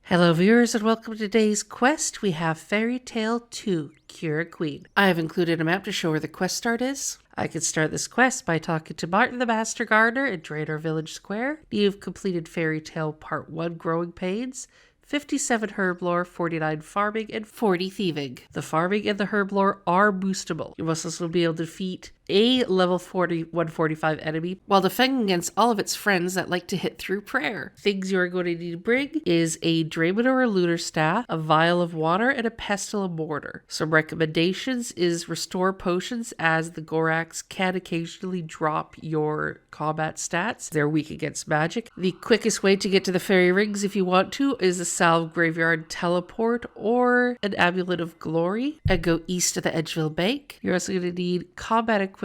Hello viewers and welcome to today's quest. We have Fairytale 2, Cure a Queen. I have included a map to show where the quest start is. I can start this quest by talking to Martin the Master Gardener in Draenor Village Square. You've completed Fairytale Part 1 Growing Pains, 57 Herblore, 49 Farming, and 40 Thieving. The Farming and the Herblore are boostable. You must also be able to defeat a level 145 enemy while defending against all of its friends that like to hit through prayer. Things you are going to need to bring is a Dramen or a Lunar staff, a Vial of Water, and a Pestle and Mortar. Some recommendations is restore potions, as the Goraks can occasionally drop your combat stats. They're weak against magic. The quickest way to get to the fairy rings if you want to is a Salve Graceyard teleport or an Amulet of Glory and go east to the Edgeville Bank. You're also going to need combat equipment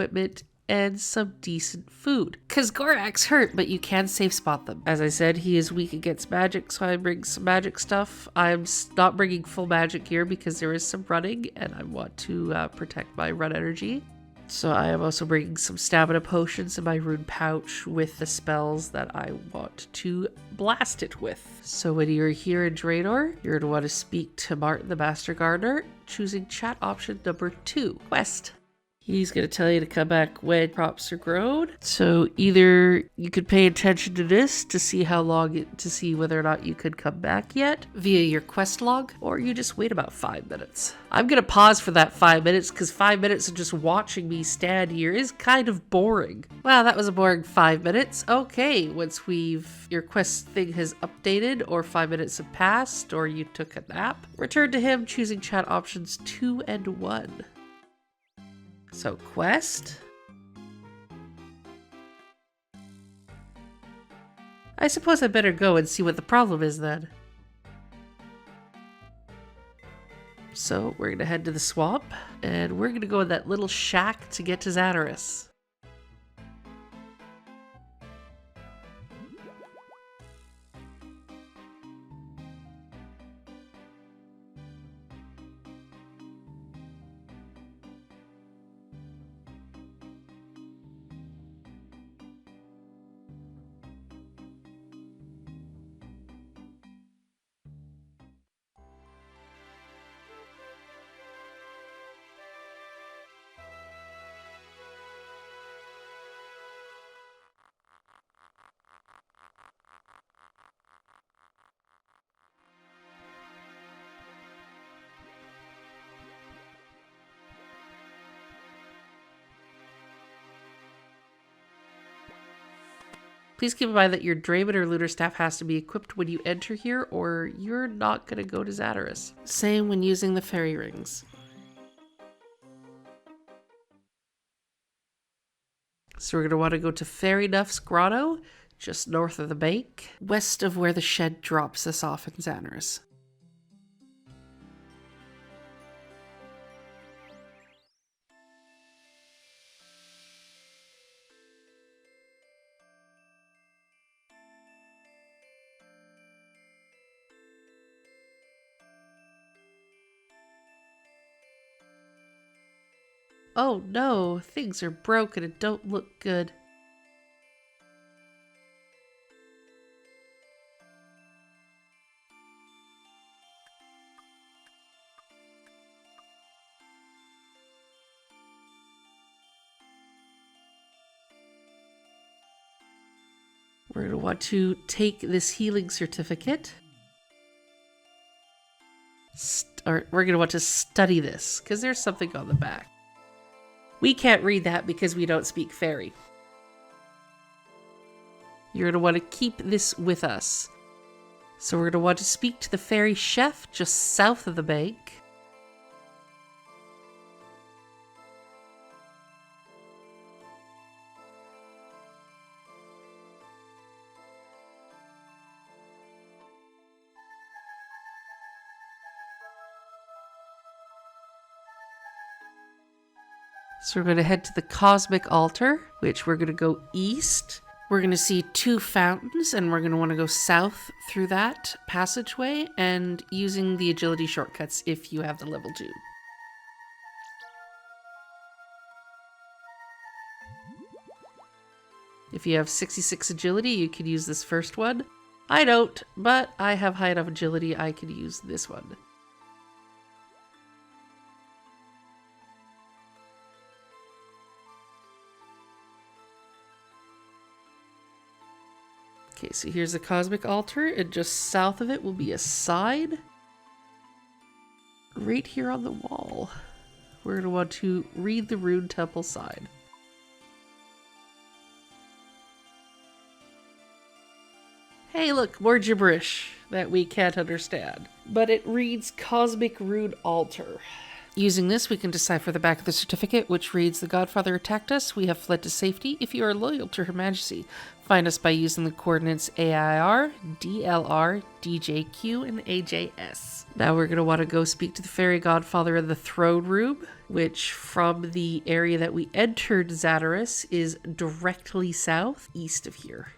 and some decent food, because Goraks hurt, but you can safe spot them. As I said, he is weak against magic, so I bring some magic stuff. I'm not bringing full magic here because there is some running and I want to protect my run energy. So I am also bringing some stamina potions in my rune pouch with the spells that I want to blast it with. So when you're here in Draenor, you're going to want to speak to Martin the Master Gardener, choosing chat option number 2, quest. He's going to tell you to come back when crops are grown. So either you could pay attention to this to see how long to see whether or not you could come back yet via your quest log, or you just wait about 5 minutes. I'm going to pause for that 5 minutes because 5 minutes of just watching me stand here is kind of boring. Wow, that was a boring 5 minutes. Okay, once your quest thing has updated or 5 minutes have passed or you took a nap, return to him choosing chat options 2 and 1. So, quest. I suppose I better go and see what the problem is then. So, we're going to head to the swamp, and we're going to go in that little shack to get to Zatarus. Please keep in mind that your Dramen or Lunar staff has to be equipped when you enter here, or you're not going to go to Zatarus. Same when using the fairy rings. So we're going to want to go to Fairy Nuff's grotto, just north of the bank, west of where the shed drops us off in Zatarus. Oh no, things are broken and don't look good. We're going to want to take this healing certificate. We're going to want to study this, because there's something on the back. We can't read that because we don't speak fairy. You're going to want to keep this with us. So we're going to want to speak to the fairy chef just south of the bank. So we're going to head to the Cosmic Altar, which we're going to go east. We're going to see 2 fountains, and we're going to want to go south through that passageway, and using the agility shortcuts if you have the level 2. If you have 66 agility, you can use this first one. I don't, but I have high enough agility I can use this one. Okay, so here's the Cosmic Altar, and just south of it will be a side. Right here on the wall. We're going to want to read the Rune Temple sign. Hey look, more gibberish that we can't understand. But it reads Cosmic Rune Altar. Using this, we can decipher the back of the certificate, which reads, "The Godfather attacked us. We have fled to safety. If you are loyal to Her Majesty, find us by using the coordinates AIR, DLR, DJQ, and AJS." Now we're going to want to go speak to the Fairy Godfather in the throne room, which from the area that we entered Zadaris is directly south, east of here.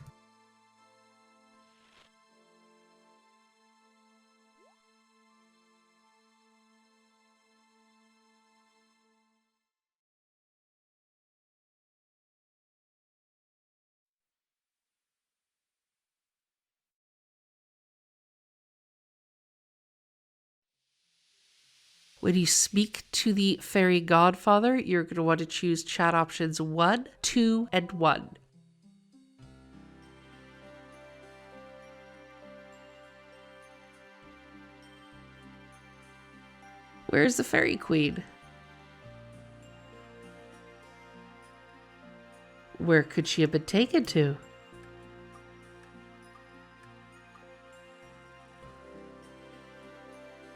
When you speak to the Fairy Godfather, you're going to want to choose chat options 1, 2, and 1. Where's the Fairy Queen? Where could she have been taken to?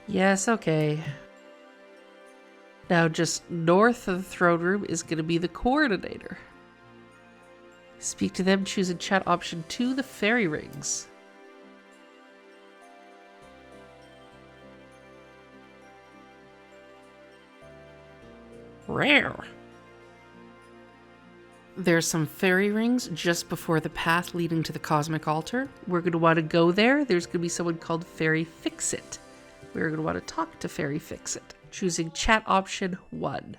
Yes, okay. Now just north of the throne room is going to be the coordinator. Speak to them, choose in chat option 2, the fairy rings. Rare. There's some fairy rings just before the path leading to the Cosmic Altar. We're going to want to go there. There's going to be someone called Fairy Fixit. We're going to want to talk to Fairy Fixit, choosing chat option 1.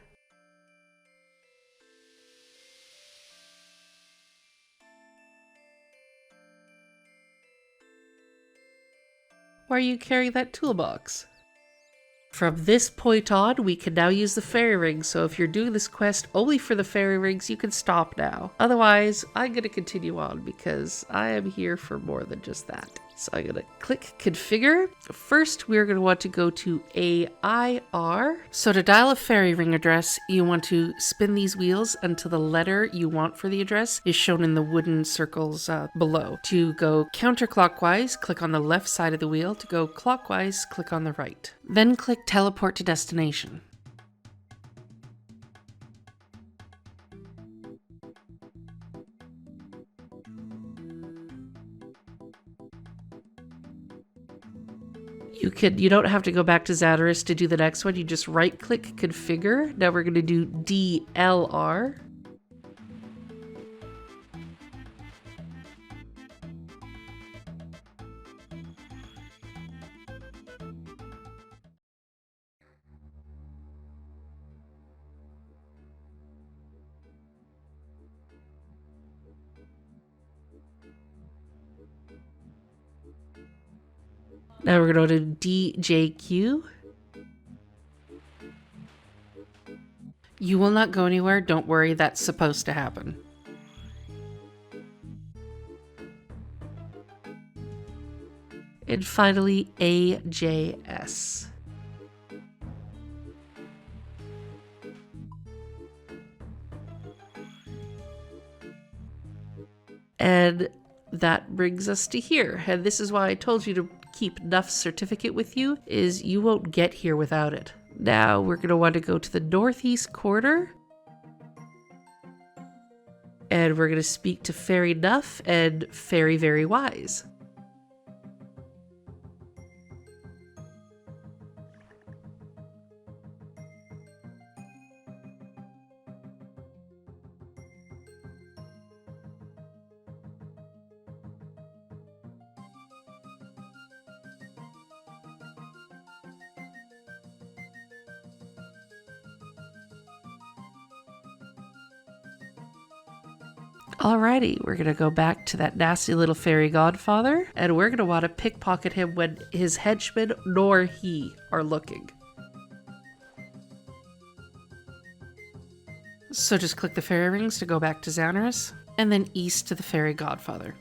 Why are you carrying that toolbox? From this point on, we can now use the fairy rings, so if you're doing this quest only for the fairy rings, you can stop now. Otherwise, I'm going to continue on because I am here for more than just that. So I'm going to click configure. First, we're going to want to go to AIR. So to dial a fairy ring address, you want to spin these wheels until the letter you want for the address is shown in the wooden circles below. To go counterclockwise, click on the left side of the wheel. To go clockwise, click on the right. Then click teleport to destination. You don't have to go back to Zadaris to do the next one. You just right click configure. Now we're going to do DLR. Now we're going to do DJQ. You will not go anywhere. Don't worry, that's supposed to happen. And finally, AJS. And that brings us to here. And this is why I told you to keep Nuff's certificate with you, is you won't get here without it. Now we're going to want to go to the northeast corner. And we're going to speak to Fairy Nuff and Fairy Very Wise. Alrighty, we're gonna go back to that nasty little fairy godfather, and we're gonna want to pickpocket him when his henchmen nor he are looking. So just click the fairy rings to go back to Xanaris, and then east to the fairy godfather.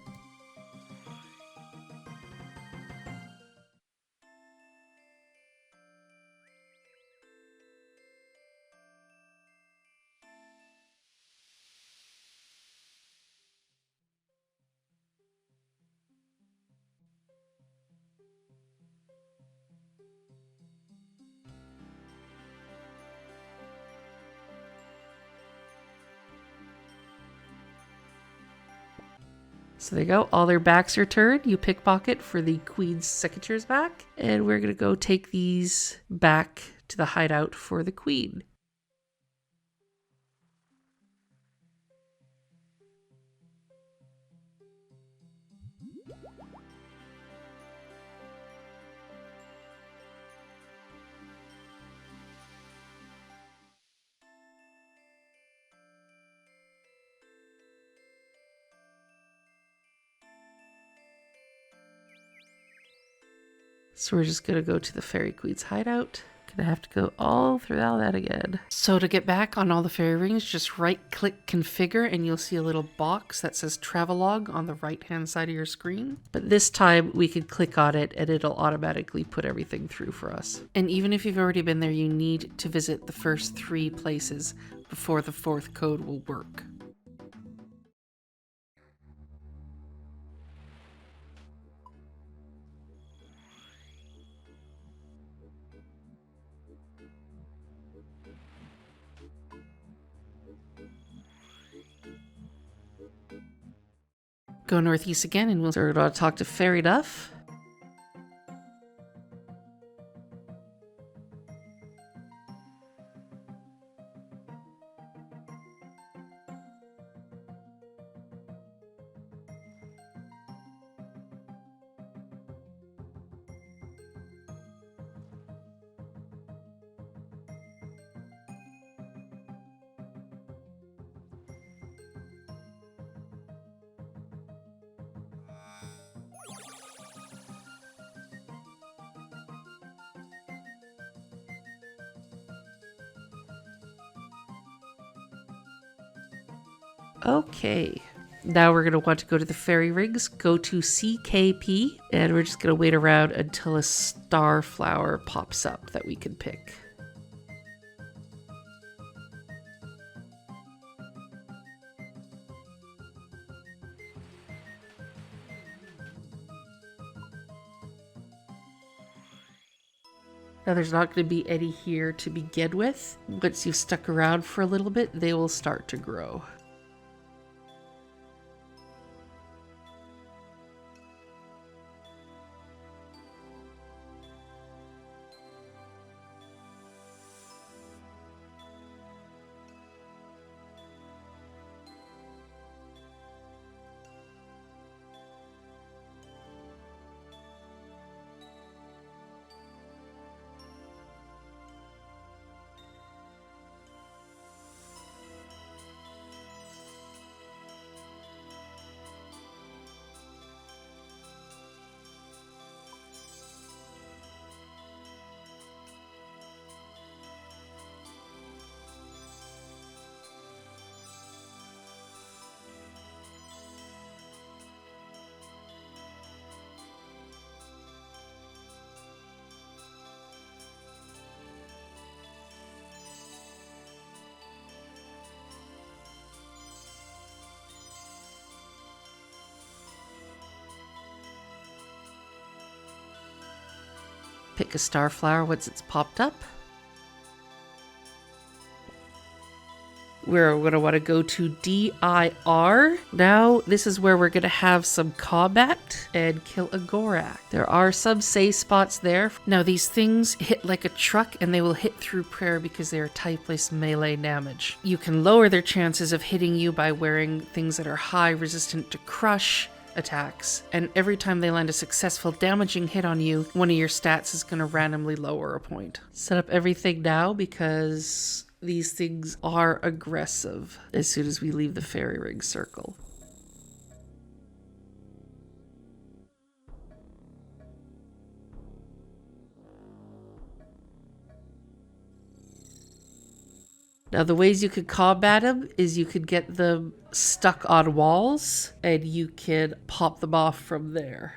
So there you go, all their backs are turned. You pickpocket for the queen's secateurs back, and we're gonna go take these back to the hideout for the queen. So we're just gonna go to the fairy queen's hideout. Gonna have to go all through all that again. So to get back on all the fairy rings, just right click configure and you'll see a little box that says travelogue on the right hand side of your screen. But this time we can click on it and it'll automatically put everything through for us. And even if you've already been there, you need to visit the first 3 places before the 4th code will work. Go northeast again and we'll start to talk to Fairy Nuff. Okay, now we're going to want to go to the fairy rings, go to CKP, and we're just going to wait around until a star flower pops up that we can pick. Now there's not going to be any here to begin with. Once you've stuck around for a little bit, they will start to grow. Pick a star flower once it's popped up. We're going to want to go to DIR. Now, this is where we're going to have some combat and kill a Gorak. There are some safe spots there. Now, these things hit like a truck and they will hit through prayer because they are typeless melee damage. You can lower their chances of hitting you by wearing things that are high resistant to crush attacks, and every time they land a successful damaging hit on you, one of your stats is going to randomly lower a point. Set up everything now because these things are aggressive as soon as we leave the fairy ring circle. Now the ways you could combat them is you could get them stuck on walls and you can pop them off from there.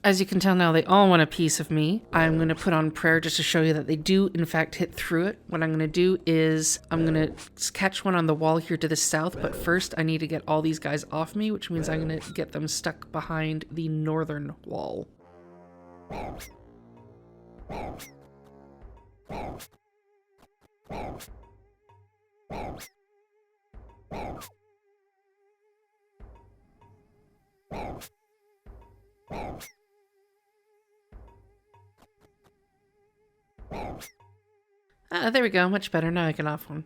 As you can tell now, they all want a piece of me. I'm going to put on prayer just to show you that they do, in fact, hit through it. What I'm going to do is I'm going to catch one on the wall here to the south, but first I need to get all these guys off me, which means I'm going to get them stuck behind the northern wall. There we go, much better. Now I can off one.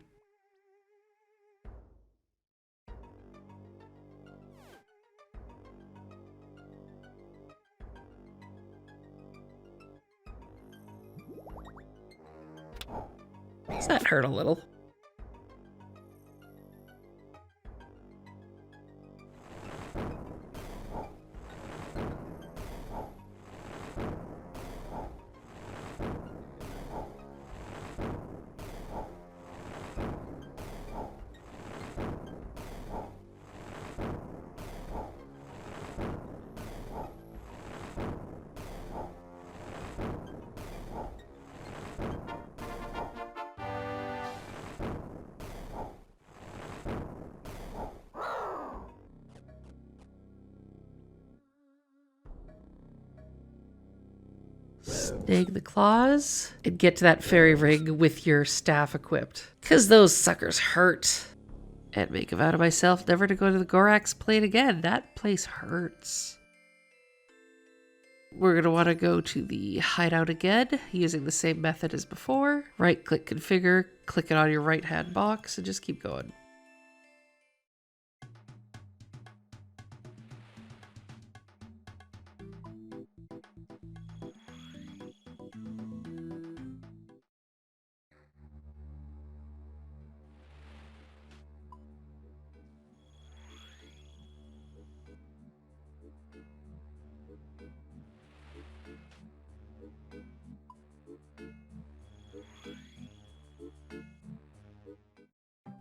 Does that hurt a little? Snag the claws and get to that fairy ring with your staff equipped. Because those suckers hurt. And make a vow to myself never to go to the Goraks plane again. That place hurts. We're going to want to go to the hideout again, using the same method as before. Right-click configure, click it on your right-hand box, and just keep going.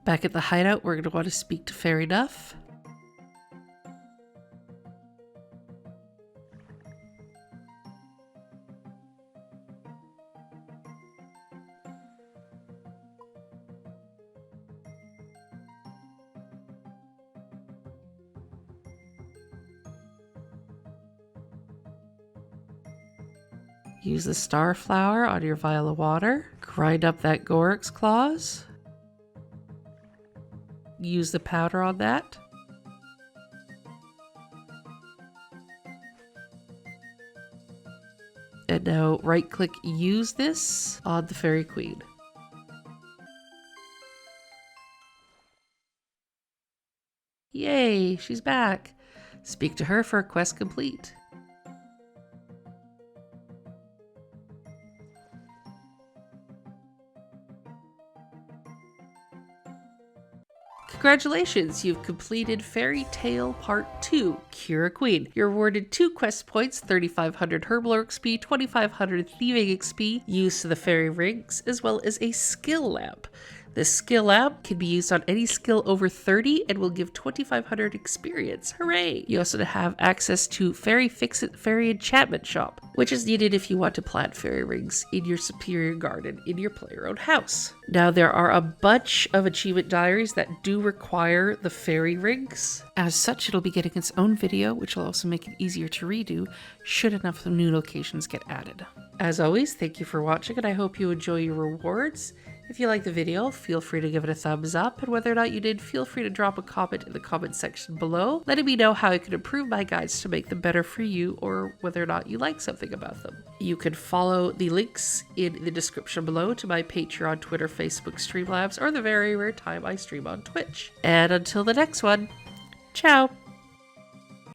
Back at the hideout, we're going to want to speak to Fairy Nuff. Use the star flower on your Vial of Water. Grind up that Gorak's claws. Use the powder on that. And now right click use this on the Fairy Queen. Yay, she's back. Speak to her for a quest complete. Congratulations, you've completed Fairytale Part 2, Cure a Queen. You're awarded 2 quest points, 3,500 Herblore XP, 2,500 Thieving XP, used to the fairy rings, as well as a skill lamp. This skill lamp can be used on any skill over 30 and will give 2,500 experience. Hooray! You also have access to Fairy Fix-It Fairy Enchantment Shop, which is needed if you want to plant fairy rings in your superior garden in your play-your-own house. Now, there are a bunch of achievement diaries that do require the fairy rings. As such, it'll be getting its own video, which will also make it easier to redo should enough new locations get added. As always, thank you for watching, and I hope you enjoy your rewards. If you liked the video, feel free to give it a thumbs up, and whether or not you did, feel free to drop a comment in the comment section below, letting me know how I could improve my guides to make them better for you, or whether or not you like something about them. You can follow the links in the description below to my Patreon, Twitter, Facebook, Streamlabs, or the very rare time I stream on Twitch. And until the next one, ciao!